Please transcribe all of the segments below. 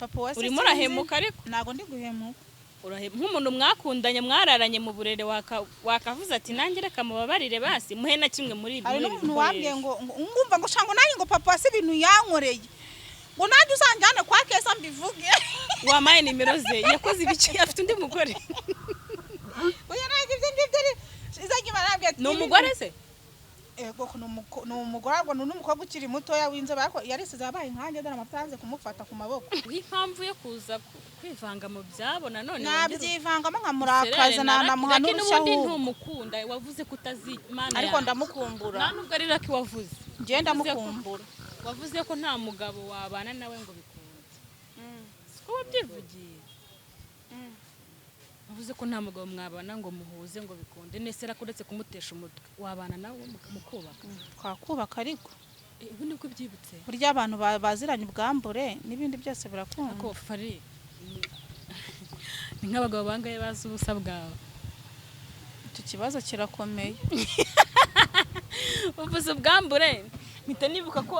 papa wase urimo urahemuka ariko nago ndi guhemuka nk'umuntu mwakundanye mwararanye mu burere wakavuze ati nanjye reka mubabarire basi muhe na kimwe muri ibyo. hari n'umuntu wambwiye ngo ngumva ngo shango nanjye ngo papa wase ibintu yankoreye ngo nanjye uzanjyane kwa Keza mbivuge. Wamaye nimero ze yakoze ibiki afite undi mugore. Oya nanjye ibyo ngibyo izajye barambye ati ni umugore se ego no umugore ngo n'umukobwa ukiri muto yawinze yarisize abaye nkanjye dara amatanze kumufata ku maboko. Impamvu yo kuza kwivanga mu byabo nanone nabyivangamo nkamurakaza namuhanura ubundi ntumukunda wavuze kutazimana ariko ndamukumbura nta nubwo ari Lucky wavuze nje ndamukumbura wavuze ko nta mugabo wabana nawe ngo bikunde siko wabyivugiye wavuze ko nta mugabo mwabana ngo muhuze ngo bikunde nese rakuretse kumutesha umutwe wabana nawe mukubaka twakubaka ariko ubu nibwo byibutse burya abantu baziranye ubwambure n'ibindi byose birakunda ko Fari ni nk'abagabo bangaye bazi ubusa bwawe. Icyo kibazo kirakomeye. Uvuze ubwambure mpita nibuka ko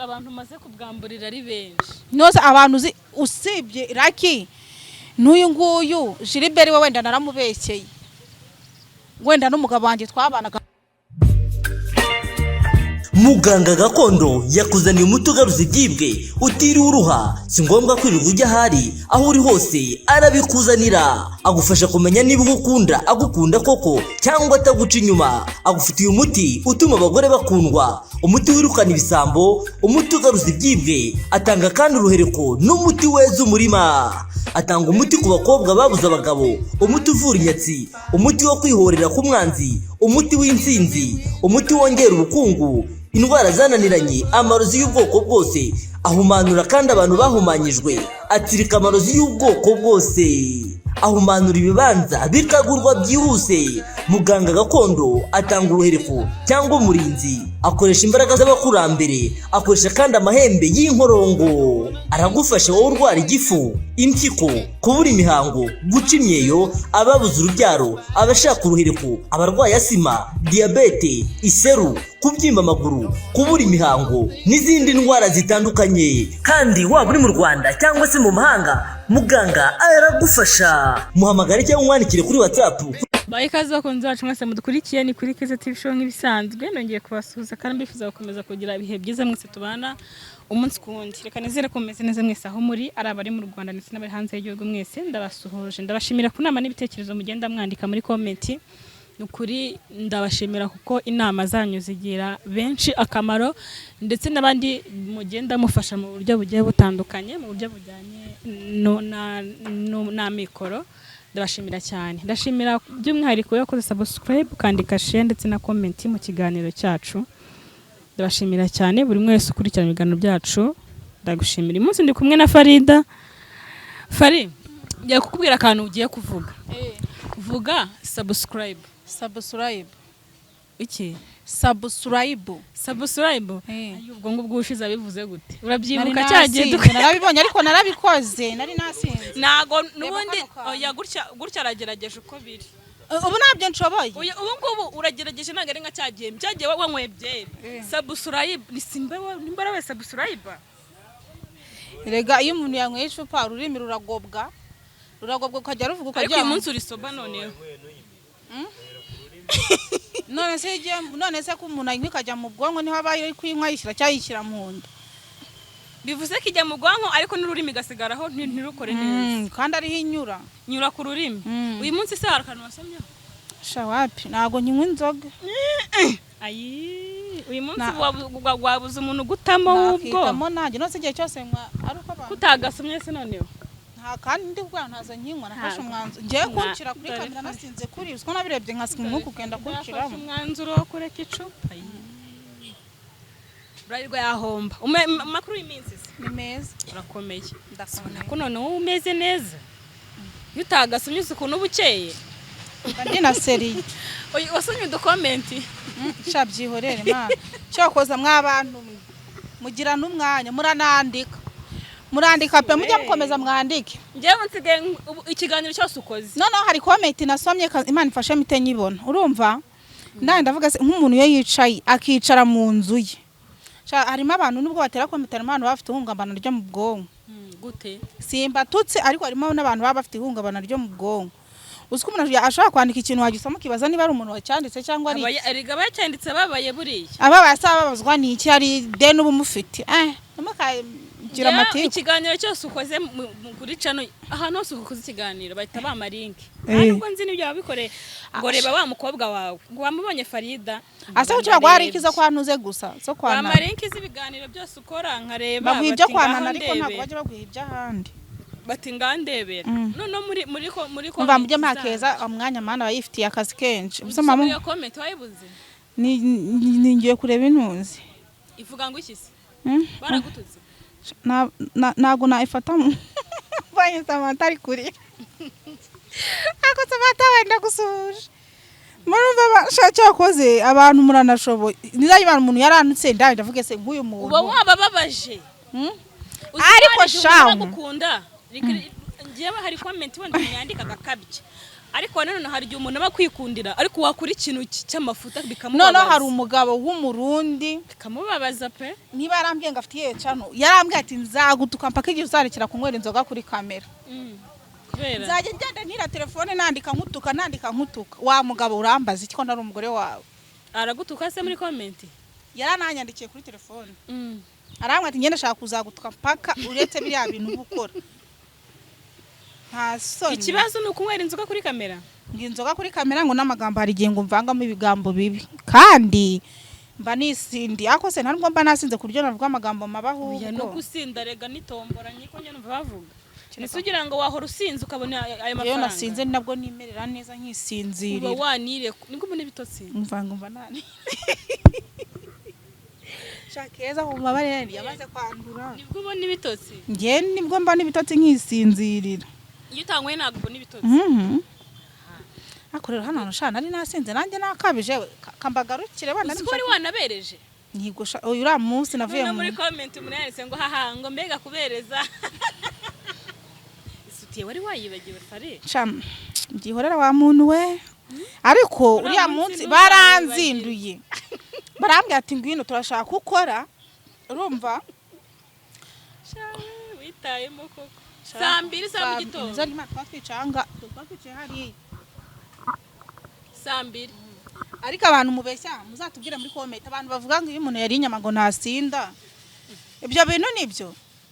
abantu maze kubwamburira ari benshi. Nose abantu usibye Lucky n'uyu nguyu Gilbert we wenda naramubekeye wenda n'umugabo wanjye twabanaga. Muganga gakondo yakuzaniye umuti ugaruza ibyibwe utiriwe uruha, si ngombwa kwirirwa ujya ahari, aho uri hose arabikuzanira, agufasha kumenya niba agukunda koko cyangwa ataguca inyuma. Agufitiye umuti utuma abagore bakundwa, umuti wirukana ibisambo, umuti ugaruza ibyibwe, atanga kandi uruhereko n'umuti weza umurima. Atanga umuti ku bakobwa babuze abagabo, umuti uvura inyatsi, umuti wo kwihorera ku mwanzi, umuti w'insinzi, umuti wongera ubukungu, indwara zananiranye, amarozi y'ubwoko bwose, ahumanura kandi abantu bahumanyijwe, atsirika amarozi y'ubwoko bwose, ahumanura ibibanza bikagurwa byihuse. Muganga gakondo atanga uruhereko cyangwa umurinzi, akoresha imbaraga z'abakurambere, akoresha kandi amahembe y'inkorongo. Aragufasha wowe urwara igifu, impyiko, kubura imihango, guca imyeyo, ababuze urubyaro, abashaka uruhereko, abarwaye asima, diabete, iseru, kubyimba amaguru, kubura imihango n'izindi ndwara zitandukanye. Kandi waba uri mu Rwanda cyangwa se mu mahanga, muganga aragufasha. Muhamagare cyangwa umwandikire kuri WhatsApp. Bayikaze bakunze bacu mwese mudukurikiye ni kuri Keza TV show nk'ibisanzwe, nongeye kubasuhuza kandi mbifuza gukomeza kugira ibihe byiza mwese tubana umunsi kundi. Reka nizere ko meze neza mwese aho muri ari abari mu Rwanda ndetse n'abari hanze y'igihugu mwese ndabasuhuje. Ndabashimira ku nama n'ibitekerezo mugenda mwandika muri comment. Nukuri ndabashimira kuko inama zanyu zigira benshi akamaro ndetse n'abandi mugenda mufasha mu buryo bugiye butandukanye, mu buryo bujyanye na mikoro. Ndabashimira cyane. Ndashimira by'umwihariko yakoze subscribe kandika share ndetse na comment mu kiganiro cyacu. Ndabashimira cyane buri mwese ukurikirana ibiganiro byacu. Ndagushimira. Umunsi ndi kumwe na Farida. Fari, ngiye kukubwira akantu ugiye kuvuga. Vuga subscribe. Subscribe. Iki? Subscribe. Subscribe. Ubwo ngubwo ushize abivuze gute? Urabyibuka cyagiye narabibonye ariko narabikoze nari nasinze. Nago nubundi oya gutya aragerageje uko biri. Ubu nabyo nshoboye. Ubu ngubu uragerageje nagare nka cyagiye wanywebye. Subscribe ni simba nimbara we subscribe. Rega iyo umuntu yanyweye icupa ururimi ruragobwa ukajya ruvuga ukajya. Ariko uyu munsi urisoba noneho. none se ko umuntu anywa ikajya mu bwonko niho abaye kwinywa yishyira cyayishyira mu nda. Bivuze ko ijya mu bwonko ariko n'ururimi gasigaraho ntirukore neza. Kandi ariho inyura ku rurimi. Uyu munsi se harakantu wasomyeho? Sha wapi nago nyinywa inzoga. Ayi uyu munsi wabuze umuntu gutamo ubwo. Nakitamo nanjye nose igihe cyose mwa ari uko abantu. Kutagasomye se noneho. Kandi ndi bwa ntaza nkinywa nafashe umwanzuro ngiye kuncira kuri kamera nasinze kuri uko nabirebye nkasika umwuka ugenda kunciramo umwanzuro wo kureka icupa. Bralirwa yahomba makuru y'iminsi ni meza urakomeye ndasona ko none wowe umeze neza yutagasomye ukuntu ubukeye kandi na seri wasomye udukomenti shabyihorere ma cyokoza mwabantu mugira n'umwanya murandika pe mujya mukomeza mwandike. Ngewe nsigaye ikiganiro cyose ukoze. Noneho hari comment nasomye Imana ifashe mite nyibona. Urumva? Ndandi ndavuga nk'umuntu yo yicaye akicara mu nzu ye. Harimo abantu nubwo batera comment harimo abantu bafite uhungabana ryo mu bwonko. gute simbatutse ariko harimo n'abantu baba bafite ihungabana ryo mu bwonko uzi ko umuntu ashobora kwandika ikintu wagisoma ukibaza niba ari umuntu wacyanditse cyangwa ari erega bacyanditse babaye buriya ababaye asaba babazwa n'iki hari deni uba umufite ntimukagira amatiku ikiganiro cyose ukoze kuri cano ahantu hose ukoze ikiganiro bahita bama link ntabwo nzi n'ibyo wabikoreye ngo reba wa mukobwa wawe ngo wamubonye Farida asa ucyo bagwara ikiza kwantuze gusa so kwana bama link z'ibiganiro byose ukora nkareba babwiye ibyo kwanana ariko ntabwo bajya babwiye iby'ahandi bati ngandebera none muri umva mujye makeza umwanya mana bayifitiye akazi kenshi usoma mu comment wayibuze ni ngiye kureba intuzi ivuga ngo iki se baragututse nago naifata banye Samantha ari kuri ako Samantha wenda gusuje murumva bashaka yakoze abantu muranashoboye nizayibana umuntu yaranutse ndaje ndavuge se nk'uyu muntu uba wabababaje ariko shawo gukunda ngiye hari comment wenda yandika gakabye ariko none hari igihe umuntu aba kwikundira ariko wakura ikintu cy'amafuta bikamubabaza none hari umugabo w'umurundi bikamubabaza pe niba yarambwiye ngo afitiye cano yarambwiye ati nzagutuka mpaka igihe uzarekera kunywera inzoga kuri kamera nzajya ngenda ntira telefone nandika nkutuka wa mugabo urambaza iki ko ntari umugore wawe aragutuka se muri comment yarananyandikiye kuri telefone arambwira ati ngenda shaka kuzagutuka mpaka uretse biriya bintu gukora ikibazo ni ukunywera inzoga kuri kamera inzoga kuri kamera ngo n'amagambo hari igihe ngo mvangamo ibigambo bibi kandi mba nisindi ako se ntabwo mba nasinze kuryo navuga amagambo mabaho ya no gusinda rega nitombora nyiko njye numva bavuga nise ugira ngo wahora usinze ukabona ayo mafaranga yo nasinze nabwo nimerera neza nkisinzirira uba wanire nibwo mbone bitotsi mvanga nani shakeza ku mabare yamaze kwandura nibwo ubona ibitotsi nge nibwo mba n'ibitotsi nkisinzirira iyo utangwe ntabwo ubona ibitotsi akorera hano nashana ari nasinze nanjye nakabije kambagarukire bana niko wari wanabereje ntigo uyu ura munsi navuye muri comment munyanitse ngo haha ngo mbega kubereza isutiye wari wayibagiwe Fare cham ngihorera wa muntu we ariko uriya munsi baranzinduye barambye ati ngwino turashaka gukora urumva witayemo koko saa 2 za mu gitondo nzari matwa twicanga twakwice hari saa 2 ariko abantu mubeshya muzatubwira muri comment abantu bavuga ngo iyo umuntu yari inyama ngo ntasinda ibyo bintu nibyo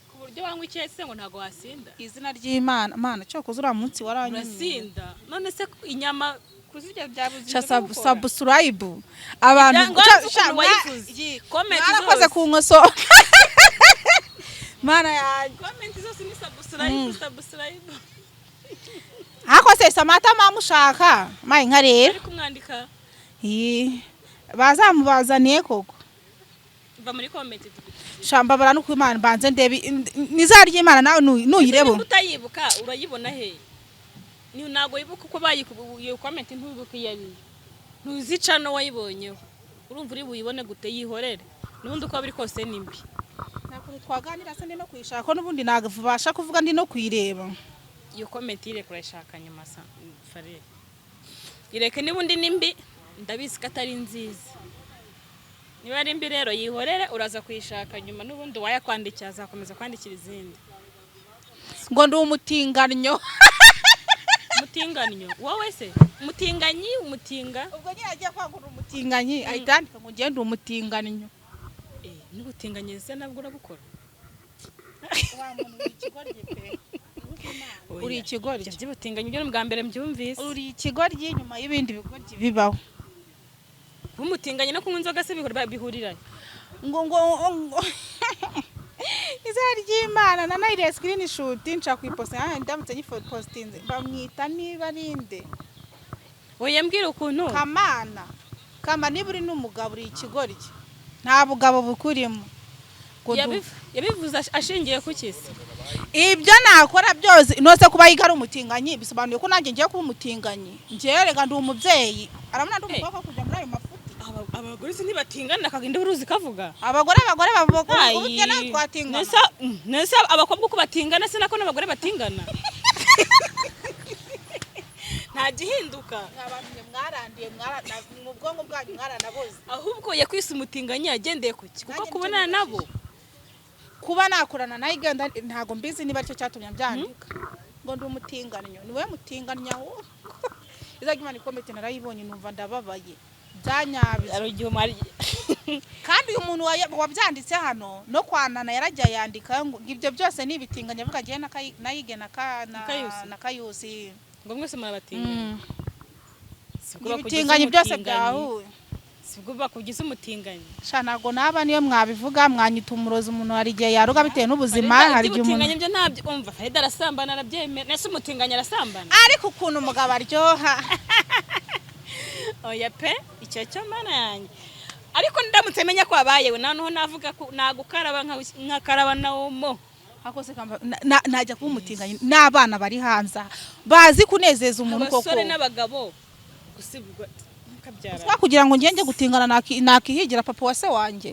ku buryo wanywa icyese ngo ntago wasinda izina ry'Imana mana cyo kuzura munsi waranyuma urasinda none se inyama kuzirya byabuze subscribe abantu comment zose ku nkoso mana ya comment zose ni subscribe hako se Samantha mamushaka mayi nka rero ari kumwandika bazamubazaniye koko va muri comment shamba baranu ku Imana banze ndebe nizarya Imana nawe nuyirebo utayibuka urayibona he ni nago yibuka uko bayikuye comment ntubibuka yari ntuzica no wayibonyeho urumva uri buyibone gute yihorere nubundi uko biri kose nimbi nako twaganira se no kwishaka ko nubundi nagavubasha kuvuga ndi no kwireba iyo comment ire kurashaka nyuma sa Fare ireke nibundi nimbi ndabizi katari nziza niba ari mbi rero yihorere uraza kwishaka nyuma nubundi wayakwandikira azakomeza kwandikira izindi ngo ndi umutinganyo umutinganyo wowe se umutinganyi umutinga ubwo nyine agiye kwagura umutinganyi ayitandika ngo ngende umutinganyo n'ubutinganye se nabwo urabukora wa muntu w'ikigoryi pe uri ikigoryi by'ubutinganye byo bwa mbere mbyumvise uri ikigoryi nyuma y'ibindi bigoryi bibaho umutinganye no kunywa inzoga se bihurira ngo izari ry'Imana na naire screenshot nca kwiposta ndamutse nyipostinze bamwita niba rinde oya mbwira ukuntu kama niburi n'umugabo uri ikigoryi nta bugabo bukurimo yabivuze ashingiye ku kisi ibyo nakora byose nose kuba yigara umutinganyi bisobanuye ko nanjye ngiye kuba umutinganyi ngiye rega ndi umubyeyi aramuna ndi umukobwa kujya muri ayo mafuti abagore se ntibatingana kagende uruzi kavuga abagore bavuga ubujye na twatingana nese abakobwa uko batingana se nako n'abagore batingana nta gihinduka abantu mwarandiye mu bwongo bwanyu mwaranaboze ahubwo yakwise umutinganya yagendeye kuki kuko kubonana nabo kuba nakurana nayo igenda ntago mbizi niba aricyo cyatumye byandika ngo ndi umutinganyo niwe mutinganya wo izajya imana ikomete narayibonye numva ndababaye byanyabize kandi uyu muntu wabyanditse hano no kwanana yarajya yandika ngo ibyo byose ni ibitinganya avuga giye nayige na Kayusi ngo mwese murabatinganya ibitinganya byose byahuye sibwo bakugize umutinganya sha nago naba niyo mwabivuga mwanyita umurozi umuntu hari igihe yaruga bitewe n'ubuzima hari igihe umuntu umutinganya byo ntabyo umva Farida arasambana arabyemera nese umutinganya arasambana ariko ukuntu umugabo aryoha oya pe icyo cyo mana yanjye ariko ndamutse menya ko abayewe noneho navuga ko nagukaraba nkakaraba nawo akose najya kuba umutinganya n'abana bari hanze bazi kunezeza umuntu koko abasore n'abagabo gusibwa kabyara kugira ngo ngenge gutingana nakihigira papa wa se wanjye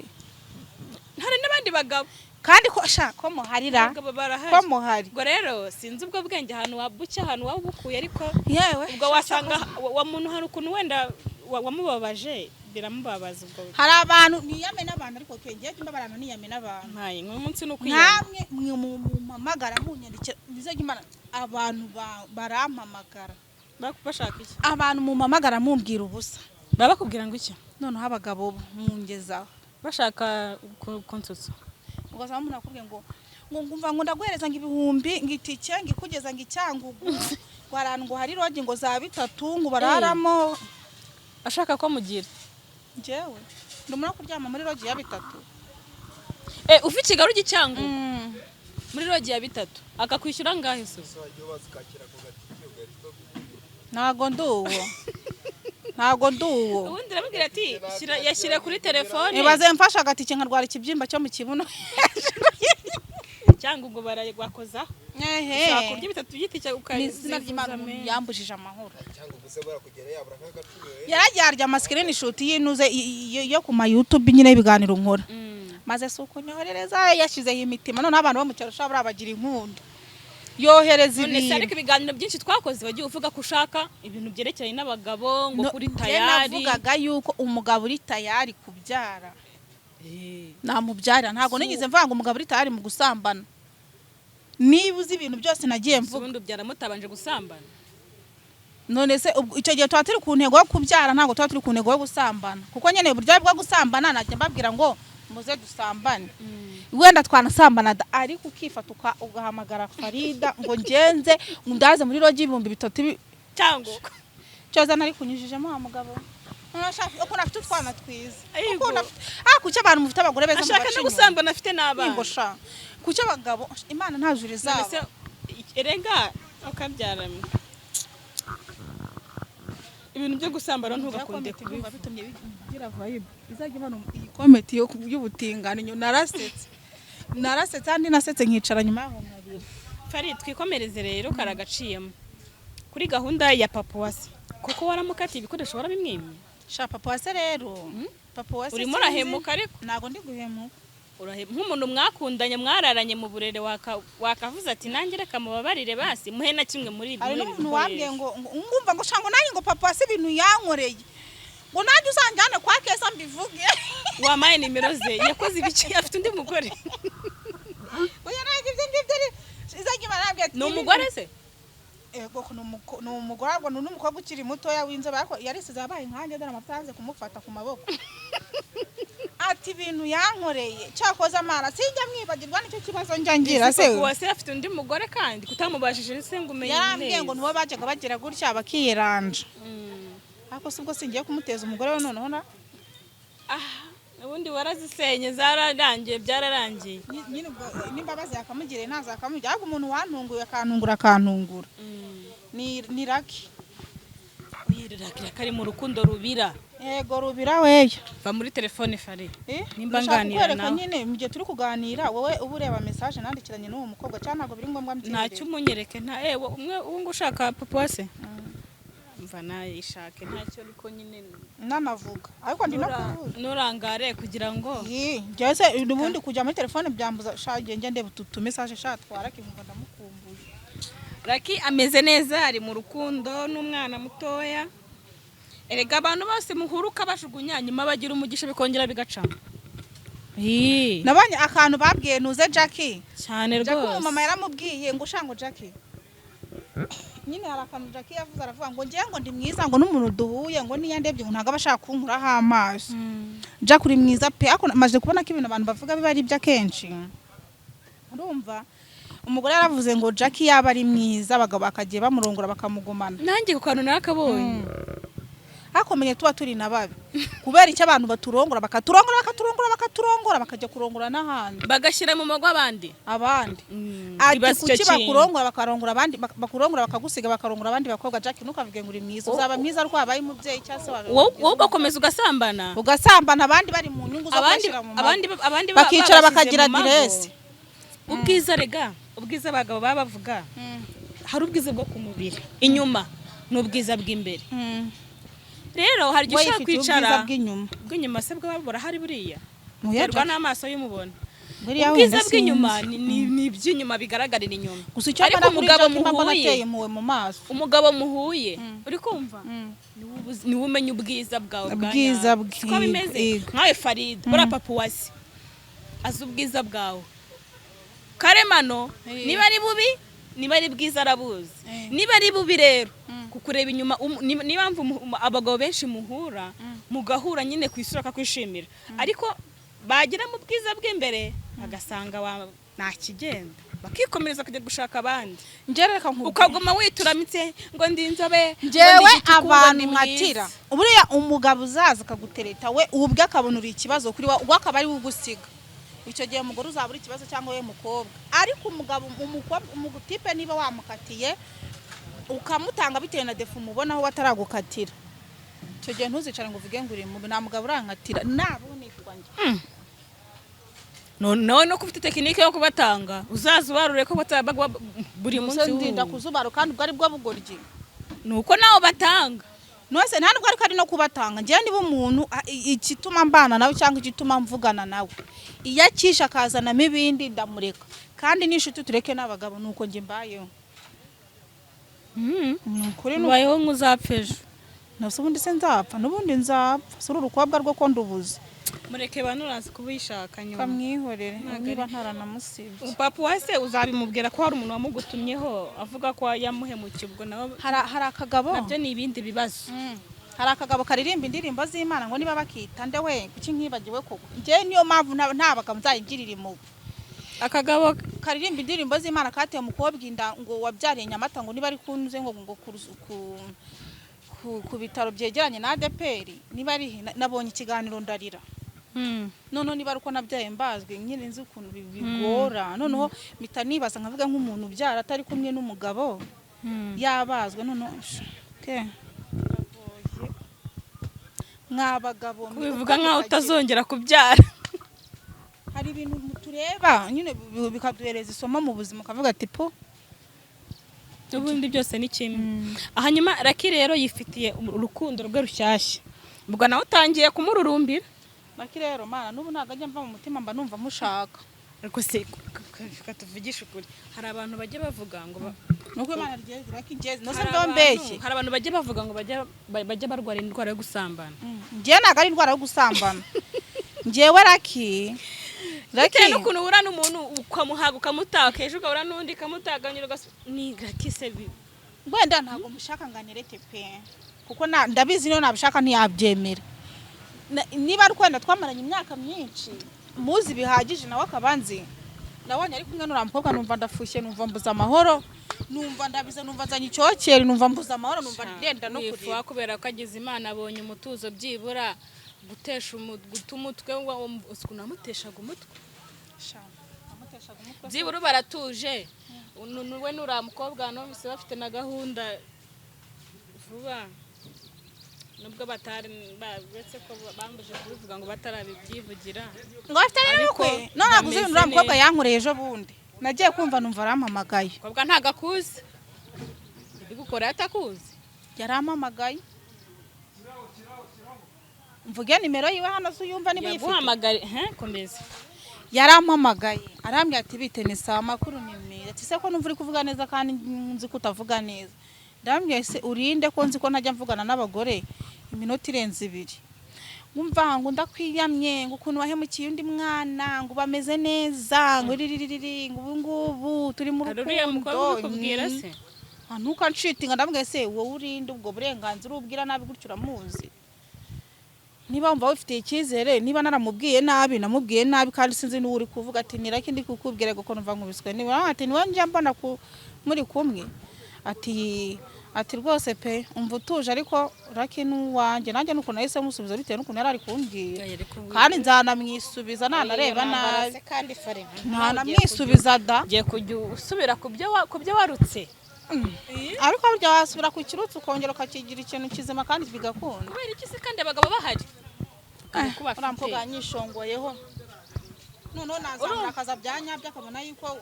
hari n'abandi bagabo kandi ko ko muharira ko muhari ngo rero sinzi ubwo bwenge ahantu wabucye ahantu wabukuye ariko yewe ubwo wasanga wa muntu hari ukuntu wenda wamubabaje biramubabaza ubwo hari abantu niyame n'abantu ariko kenge imbabarano niyame n'abantu ntaye nk'umunsi no kwiyama namwe mumamagara munyandikira bizaga imana abantu barampamagara bashaka iki abantu mumamagara mumbwira ubusa baba bakubwira ngo iki noneho abagabo mungezaho bashaka konsutsa ugasanga umuntu akubwiye ngo ngumva ngo ndaguhereza ngo ibihumbi ngitike ngikugeza ngo icyangugu ngo hari rogi ngo za 3 ngo bararamo ashaka ko mugira njyewe ndumura kuryama muri rogi ya 3 ufi kigaru gicyangu muri rogi ya 3 akakwishyura ngahe se ntago nduwo ubundi arabwira ati yashyira kuri telefone nibaze mfasha agatike nkarwara ikibyimba cyo mu kibuno cyangwa ngo baragwakoza ehe kurya 3 gitike ukazina ry'Imana yambujije amahoro cyangwa gusa barakugera yabura nk'agaciro yarajya amaskrini shoot yinuze yo ku ma YouTube nyine ibiganiro nkora maze suko nyoherereza yashizeho imitima none abantu bo mu cyaro shabura bagira inkundo yohereza ibintu ariko ibiganiro byinshi twakoze wagiye uvuga ko ushaka ibintu byerekeranye n'abagabo ngo kuri tayari navugaga yuko umugabo uri tayari kubyara namubyara ntago nigeze mvanga umugabo uri tayari mu gusambana niba uzi ibintu byose nagiye mvuga ubundi ubyara mutabanje gusambana none se icyo gihe tuba turi ku ntego yo kubyara ntago tuba turi ku ntego yo gusambana kuko nyene uburyo bwo gusambana najya mbabwira ngo muze dusambane wenda twanasambana ariko ukifata ugahamagara Farida ngo ngenze ndaze muri rogi 3,000 cyangwa cyoza nari kunyujijemo wa mugabo nashaka uko nafite utwana twiza uko kuki abantu mufite abagore beza mu ashaka no gusambana afite n'abana ngo sha kuki abagabo Imana ntajure zabo erenga ukabyaramo ibintu byo gusambana ntugakunde kubiva bitumye bigira vibe izajya bano iyi comment y'ubutingano narasetse kandi nasetse nkicara nyuma yaho nkabiri Farid twikomereze rero karagaciyemo kuri gahunda ya papa wase kuko waramukati ibikoresho warabimwimye sha papa wase rero papa wase urimo rahemuka ariko nago ndi guhemuka nk'umuntu mwakundanye mwararanye mu burere wakavuze ati nanjye reka mubabarire basi muhe na kimwe muri ibi ari n'umuntu wambwiye ngo ngumva ngo shango nanjye ngo papa wase ibintu yankoreye ngo nanjye uzanjyane kwa Keza mbivuge wamaye nimero ze yakoze ibiki afite undi mugore oya nanjye ibyo ngibyo izajya barambye ni umugore se ego ni umugore ngo n'umukobwa ukiri muto winzobe ariko yarisize abaye nkanjye dore amafaranga kumufata ku maboko ati ibintu yankoreye cyakoze amara sinjya mwibagirwa nicyo kibazo njyangira se wase afite undi mugore kandi kutamubashije se ngo umenye yarambwiye ngo nibo bajyaga bagira gutya bakiyiranja ariko sibwo singiye kumuteza umugore we noneho na ubundi warazisenye zararangiye byararangiye nyine n'imbabazi yakamugire ntaza akamujya ariko umuntu wantunguye akantungura ni Raki uyirira kari mu rukundo rubira yego rubira weya va muri telefone Fari nimba nganira nawe nyine mu gihe turi kuganira wowe uba ureba message nandikiranye n'uwo mukobwa cyane ntabwo biri ngombwa mbyereke ntacyo umunyereke nta umwe ungu ushaka papa wase mva nayishake ntacyo ariko nyine nanavuga ariko ndi no kuvuga nurangare kugira ngo byose ubundi kujya muri telefone byambuza shaje nge ndeba utu message shatwara kimva ndamukumbuye Raki ameze neza ari mu rukundo n'umwana mutoya erega abantu bose muhuruka bashugunya nyuma bagira umugisha bikongera bigacana nabonye akantu babwiye nuze Jackie cyane Jackie rwose mama yaramubwiye ngo shango Jackie nyine hari akantu Jackie yavuze aravuga ngo ngiye ngo ndi mwiza ngo n'umuntu duhuye ngo niyandebye ngo ntago abashaka kunkuraho amaso Jackie uri mwiza pe ako maje kubona ko ibintu abantu bavuga biba ari bya kenshi urumva umugore yaravuze ngo Jackie yaba ari mwiza abagabo bakagiye bamurongora bakamugumana nanjye ku kantu nakabonye hakomenye tuba turi nababi kubera icyo abantu baturongora bakaturongora bakajya kurongora n'ahandi bagashyira mu mago abandi ati kuki bakurongora bakarongora abandi bakurongora bakagusiga bakarongora abandi bakobwa Jackie nukavuge ngo uri mwiza uzaba mwiza ariko abaye umubyeyi cyase wowe ugakomeza ugasambana abandi bari mu nyungu zo kwashira mu abandi bakicara bakagira diresi ubwiza rega ubwiza abagabo babavuga hari ubwiza bwo ku mubiri inyuma n'ubwiza bw'imbere rero hari igihe ushaka kwicara bw'inyuma se bwababura hari buriya terwa n'amaso y'umubona ubwiza bw'inyuma ni iby'inyuma bigaragarira inyuma ariko umugabo muhuye uri kumva niwe umenya ubwiza bwawe siko bimeze nkawe Farid buriya papuwasi azi ubwiza bwawe karemano niba ari bubi niba ari bwiza arabuzi niba ari bubi rero kukureba inyuma niba abagabo benshi muhura mugahura nyine ku isura akakwishimira ariko bagira mu bwiza bw'imbere agasanga nta kigenda bakikomereza kujya gushaka abandi ukaguma wituramitse ngo ndi inzobe njyewe abantu mwatira buriya umugabo uzaza akagutereta we ubwe akabona uri ikibazo kuri we akaba ari ugusiga icyo gihe umugore uzaba uri ikibazo cyangwa we mukobwa ariko umugabo umugutipe niba wamukatiye ukamutanga bitewe na defu mubonaho wataragukatira icyo gihe ntuzicare ngo uvuge ngo uri mubi nta mugabo urankatira nabone kwanjye no kufite tekinike yo kubatanga uzaza ubarure ko batabagwa buri munsi ndinda kuzubaro kandi ubwo ari bwo bugoryi nuko nawo batanga nose nta nubwo ari no kubatanga ngiye niba umuntu ikituma mbana nawe cyangwa ikituma mvugana nawe iyo akisha akazanamo ibindi ndamureka kandi n'inshuti tureke n'abagabo nuko nge mbayeho bayeho nk'uzapfeje nose ubundi se nzapfa n'ubundi nzapfa sura urukobwa rwo ko ndubuze mureke banurazi kubishaka nyuma kamwihorere niba ntaranamusibye papa wase uzabimubwira ko hari umuntu wamugutumyeho avuga ko yamuhemukiye ubwo nawe hari akagabo nabyo ni ibindi bibazo hari akagabo karirimba indirimbo z'Imana ngo niba bakita nde we kuki nkibagiwe koko ngiye niyo mpamvu nta bagabo nzayigirira impuhwe akagabo karirimba indirimbo z'Imana kateye umukobwa inda ngo wabyariye Nyamata ngo niba ari kunze ngo ku bitaro byegeranye na ADPR niba ari nabonye ikiganiro ndarira none niba ari uko nabyaye mbazwe nyine nzi ukuntu bigora noneho mpita nibaza nkavuga nk'umuntu ubyara atari kumwe n'umugabo yabazwe none mwabagabo bivuga nkaho utazongera kubyara hari ibintu tureba nyine bikaduhereza isomo mu buzima ukavuga ati po ubundi byose ni kimwe hanyuma Raki rero yifitiye urukundo rwe rushyashya ubwo nawe utangiye kumururumbira Raki rero mana n'ubu ntago ajya mva mu mutima mba numva mushaka ariko se tuvugisha ukuri hari abantu bajye bavuga ngo nuko Imana ryeze Raki jeze no se ndombeshye hari abantu bajye bavuga ngo bajye barwara indwara yo gusambana ngiye ntago ari indwara yo gusambana ngiyewe Raki n'ukuntu ubura n'umuntu ukamuhaga ukamutaka ejo ukabura n'undi ukamutaganyira ni Raki se wenda ntago mushaka nganirete pe kuko ndabizi niyo nabishaka ntiyabyemera niba ari kwenda twamaranye imyaka myinshi muzi bihagije nawe akabanzi nabonye ari kumwe n'uriya mukobwa numva ndafushye numva mbuza amahoro numva ndabiza numva nzanye icyokere numva mbuza amahoro numva ndenda no kurira kubera ko agize Imana abonye umutuzo byibura gutesha umutwe unamuteshaga umutwe byibura baratuje we n'uriya mukobwa no bise bafite na gahunda vuba nubwo batari uretse ko bambuje kubivuga ngo batarabibyivugira ngo bafite n'ubukwe none naguze uriya mukobwa yankoreye ejo bundi nagiye kumva numva arampamagaye mukobwa ntago akuzi bigukora atakuzi yarampamagaye mvuge nimero yiwe hano se uyumva niba yifite yaguhamagare komeza yarampamagaye arambwira ati bite ni sawa makuru ni meza ati se ko numva uri kuvuga neza kandi nzi ko utavuga neza ndambwiye se urinde ko nzi ko ntajya mvugana n'abagore iminota irenze 2 ngumva ngo ndakwiyamye ngo ukuntu wahemukiye undi mwana ngo bameze neza ngo riririri ngo ubungubu turi mu rukundo kubwira se ntukanshitinga ndambwiye se wowe urinde ubwo burenganzira ubwira nabi gutyo uramuzi niba wumva wifitiye icyizere niba naramubwiye nabi namubwiye nabi kandi sinzi n'uwo uri kuvuga ati niraki ndi kukubwira ko numva nkubiswe niba ati niwe njya mbona muri kumwe ati rwose pe umva utuje ariko raki n'uwanjye nanjye nuko nahise musubiza bitewe n'ukuntu yari ari kumbwira kandi nzanamwisubiza nanareba nabi ntanamwisubiza da ngiye kujya usubira ku byo warutse ariko burya wasubira ku kirutse ukongera ukakigira ikintu kizima kandi bigakunda kubera iki se kandi abagabo bahari uramvuga nyishongoyeho noneho nazamura akaza byanyabyo akabona yuko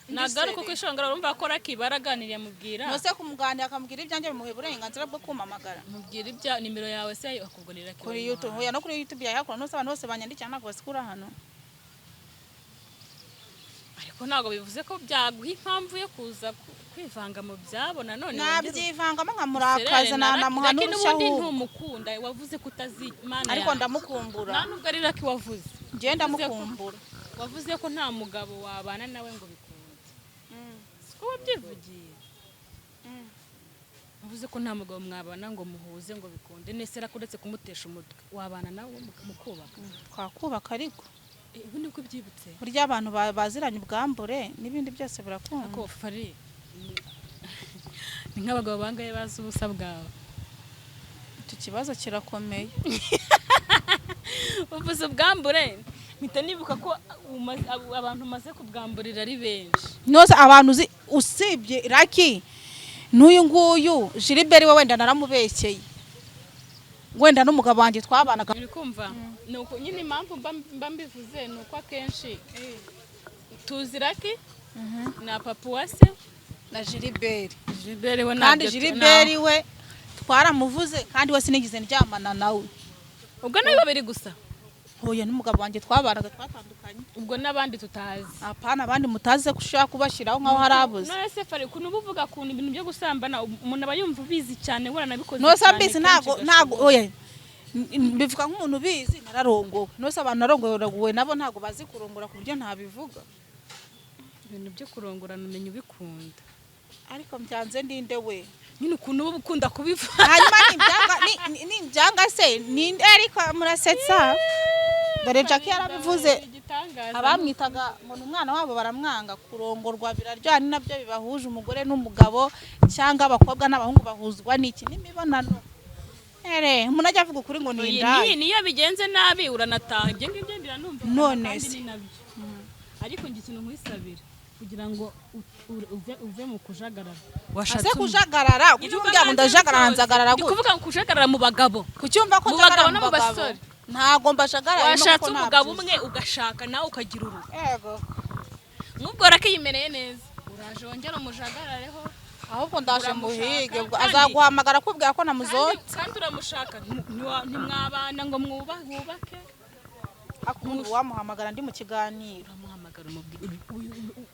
nagaruka ku ishongora urumva ko baraganiriye mubwira nose kumuganira akamubwira ibyanjye bimuhe uburenganzira bwo kumamagara mubwira ibya nimero yawe se akubwirira kuri YouTube hoya no kuri YouTube yayakora nose abantu bose banyandikira ntabwo basikura hano ariko ntabwo bivuze ko byaguha impamvu yo kuza kwivanga mu byabo nanone nabyivangamo nkamurakaza nanamuha n'urushaho ntumukunda wavuze ko utazimana ariko ndamukumbura nta nubwo ari raki wavuze ngiye ndamukumbura wavuze ko nta mugabo wabana nawe ngo bikunde siko wabyivugiye wavuze ko nta mugabo mwabana ngo muhuze ngo bikunde nese rakuretse kumutesha umutwe wabana nawe mukubaka twakubaka ariko ubu nibwo byibutse burya abantu baziranye ubwambure n'ibindi byose birakunda ko fari ni nk'abagabo bangaye bazi ubusa bwawe iki kibazo kirakomeye uvuze ubwambure mpita nibuka ko abantu maze kubwamburira ari benshi nose abantu usibye raki n'uyu nguyu Gilbert we wenda naramubekeye wenda n'umugabo wanjye twabanaga uri kumva nuko nyine impamvu mba mbivuze nuko akenshi tuzi raki na papa wase na Gilbert we kandi Gilbert we twaramuvuze kandi we sinigize ndyamana nawe ubwo nawe babiri gusa hoya n'umugabo wanjye twabanaga twatandukanye ubwo n'abandi tutazi apana abandi mutazi kushaka kubashiraho nkaho harabuze nose fari kuntu buvuga kuntu ibintu byo gusambana umuntu aba yumva bizi cyane wora nabikoze nose ambizi ntago oya bivuga nk'umuntu bizi nararongowe nose abantu narongowe nabo ntago bazi kurongora ku buryo ntabivuga ibintu byo kurongorana umenye ubikunda ariko mbyanze ndinde we nyine ukuntu uba ukunda kubivuga hanyuma nimbyanga se ninde ariko murasetsa dore Jackie yarabivuze abamwitaga ngo umwana wabo baramwanga kurongorwa biraryoha ni nabyo bibahuje umugore n'umugabo cyangwa abakobwa n'abahungu bahuzwa n'iki n'imibonano umuntu ajya avuga ukuri ngo ni indaya niyo bigenze nabi uranataha ibyo ngibyo biranumva none se ariko ngi ikintu nkwisabira kugira ngo uve mu kujagarara washatse kujagarara kucyumva ngo ndajagarara nzagarara gute kuvuga ngo kujagarara mu bagabo kucyumva ko ndagarara mu basore ntago mbashagarara washatse umugabo umwe ugashaka nawe ukagira urugo yego nk'ubwo rakiyimereye neza uraje wongera umujagarareho ahubwo ndaje muhige azaguhamagara kubwira ko namuzonze kandi uramushaka ntimwabana ngo mwubake akundi wamuhamagara ndi mu kiganiro amuhamagara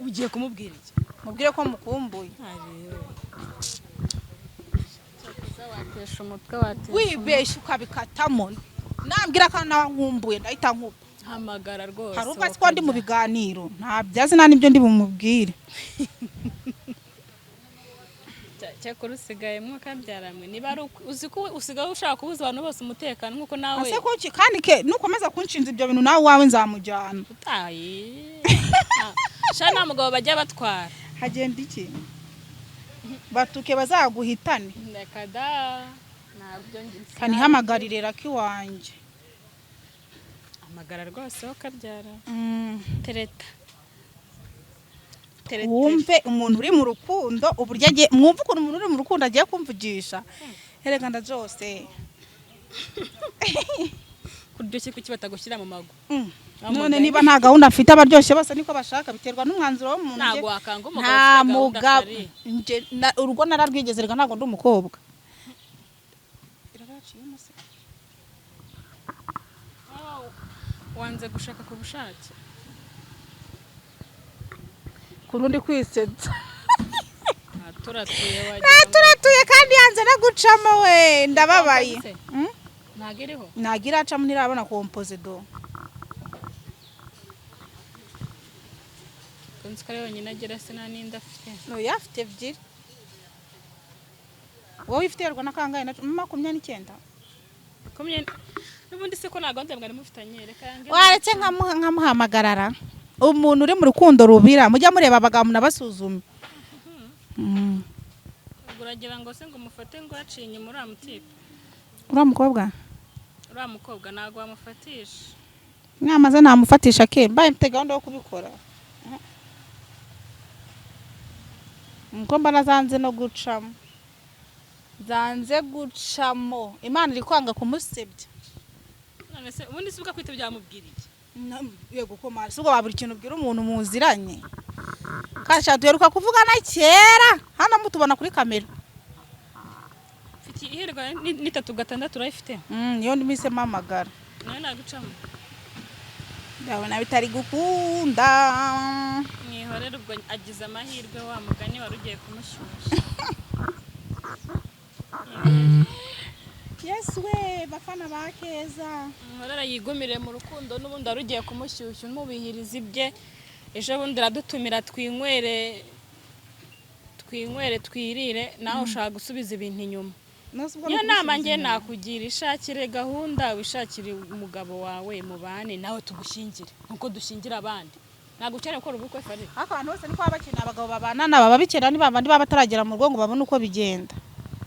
ugiye kumubwira iki mubwire ko mukumbuye watesha umutwe wibeshye ukabikatamo nambwira ko nawe nkumbuye ndahita nkuba hamagara rwose hari ubwo ko ndi mu biganiro ntabyazi nta n'ibyo ndi bumubwire cyakora usigayemo kabyaramwe niba ari uzi ko usigaye ushaka kubuza abantu bose umutekano nk'uko nawe ase ko kandi ke nukomeza kunshinza ibyo bintu nawe wawe nzamujyana utayi sha nta mugabo bajya batwara hagenda iki batuke bazaguhitane reka da ntabyo kanihamagarire raki wanjye amagara rwose wo kabyara tereta wumve umuntu uri mu rukundo uburyo agiye mwumve ukuntu umuntu uri mu rukundo agiye kumvugisha herekana byose kuryoshye kuki batagushyira mu mago none niba nta gahunda afite abaryoshye bose niko bashaka biterwa n'umwanzuro w'umuntu ntabwo wakanga umugabo nta mugabo urugo nararwigeze reka ntabwo ndi umukobwa wanze gushaka ku bushake kurundi kwisetsa turatuye kandi yanze no gucamo we ndababaye ntagiriho nagira acamo ntirabona kompoze do kunzi kare yonyine agira se nta n'indi afite no yafite ebyiri wowe ifiterwa na kangahe na 29 n'ubundi se ko nta gahunda mwari mufitanye reka yange waretse nkamuhamagarara umuntu uri mu rukundo rubira mujya mureba abagabo nabasuzume uragira ngo se ngo mufate ngo yaciye inyuma uriya mutipe uriya mukobwa ntabwo wamufatisha mwamaze namufatisha ke mbaye mfite gahunda yo kubikora mkomba nazanze no gucamo Imana iri kwanga kumusebya none se ubundi sibuka kwita byamubwiriye yego ko mara subwo baburi ikintu ubwira umuntu muziranye kasha duheruka kuvugana kera hano mutubona kuri kamera fiti iherwa ni 3 urayifite niyo ndimise mamagara nawe nagucamo ndabona bitari gukunda mwihorera ubwo agize amahirwe wa mugani wari ugiye kumushyushya Yesu we bafana bakeza mwihorera yigumire mu rukundo n'ubundi wari ugiye kumushyushya umubihiriza ibye ejo bundi radutumira twinywere twirire naho ushaka gusubiza ibintu inyuma niyo nama nge nakugira ishakire gahunda wishakire umugabo wawe mubane nawe tugushyingire nkuko dushyingira abandi ntabwo ukeneye gukora ubukwe fari akantu hose niko abakina abagabo babana naba bikera ni babandi baba bataragera mu rugo ngo babone uko bigenda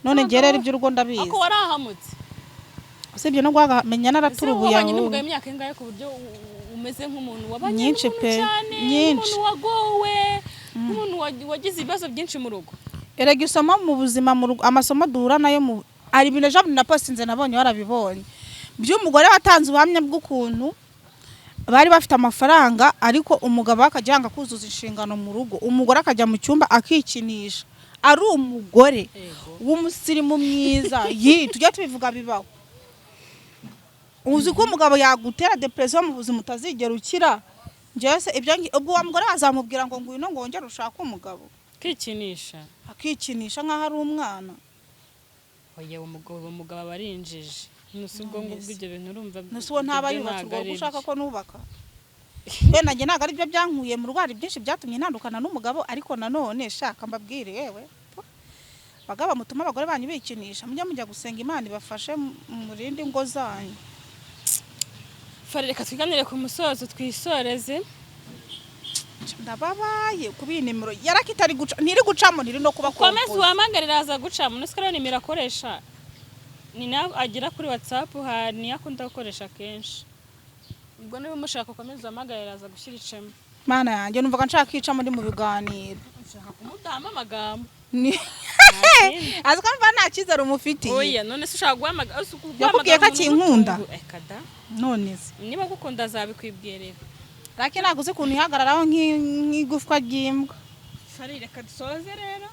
none ngerera ibyo urugo ndabizi ako warahamutse usibye no guhamenya naraturubuye aho nyine umugabo imyaka ingahe ku buryo umeze nk'umuntu wabanye nyinshi pe nyinshi umuntu wagowe umuntu wagize ibibazo byinshi mu rugo erega isomo mu buzima mu rugo amasomo duhura nayo mu ari ibintu ejo na postinze nabonye warabibonye by'umugore watanze ubuhamya bw'ukuntu bari bafite amafaranga ariko umugabo akajyanga kuzuza inshingano mu rugo umugore akajya mu cyumba akikinisha ari umugore w'umusirimu mwiza tujya tubivuga bibaho uzi ko umugabo yagutera depression mu buzima utazigera ukira njyese ibyo ubwo wa mugore azamubwira ngo ngwino ngo wongere ushaka umugabo akikinisha nkaho ari umwana oya umugabo abarinjije nusubwo ngo ibyo bintu urumva nusuwo ntaba yubatswe ngo ushaka ko nubaka wenda nge ntago ari byo byankuye mu rwari byinshi byatumye ntandukana n'umugabo ariko nanone shaka mbabwire yewe bagaba mutuma abagore banyu bikinisha mujya gusenga Imana ibafashe mu rindi ngo zanyu fari reka twiganire ku musozo twisoreze ndababaye kubi nimero yarakitari guca ntiri gucamo ntiri no kuba komeza wamagarira aza gucamo nusikara nimero akoresha ni nawe agira kuri WhatsApp ni yakunda gukoresha kenshi ubwo niba mushaka komeza wamagarira aza gushyira icemo mana yanjye numvaga nshaka kwica muri mu biganiro nshaka kumudama amagambo aziko mva nta cyizere umufitiye oya none se ushaka guhamagara yakubwiye ko akinkunda none se niba gukunda azabikwibwirira Raki naguze kuntu ihagararaho nk'igufwa ry'imbwa. Fari reka dusoze rero.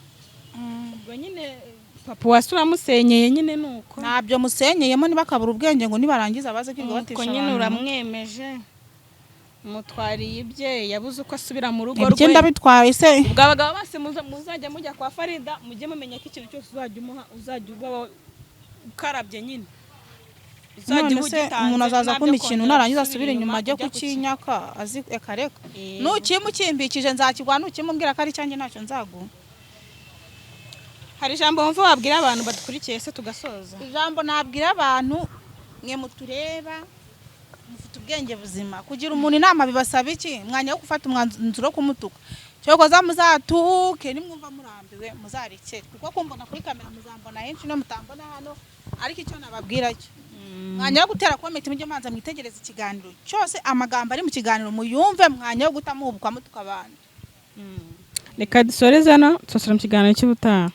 Ubwo nyine papa wasura musenyeye nyine nuko. Ntabyo musenyeyemo niba kabura ubwenge ngo nibarangiza baze kwiga batisha. Ko nyine uramwemeje. Mutwariye ibye yabuze uko asubira mu rugo rwe. Ibyo ndabitwaye se. Ubwo abagabo base muzajya mujya kwa Farida mujye mumenya ko ikintu cyose uzajya umuha uzajya uba ukarabye nyine. None se umuntu azaza kumpa ikintu narangiza asubira inyuma ajya kukinyaka azi ekareka nukimukimbikije nzakigwa nukimumbwira ko ari cyanjye ntacyo nzaguha. Hari ijambo mva wabwira abantu badukurikiye se tugasoza. Ijambo nabwira abantu mwe mutureba mufite ubwenge buzima kugira umuntu inama bibasaba iki mwanya wo gufata umwanzuro kumutuka cyoko za muzatuke nimwumva murambiwe muzarikere kuko kumbona kuri kamera muzambona henshi no mutambona hano ariko icyo nababwira cyo mwanya wo gutera comment mujye manza mwitegereza ikiganiro cyose amagambo ari mu kiganiro muyumve mwanya wo gutamuhubukwa mutuka abantu. Reka dusoreze hano tusura mu kiganiro cy'ubutaha.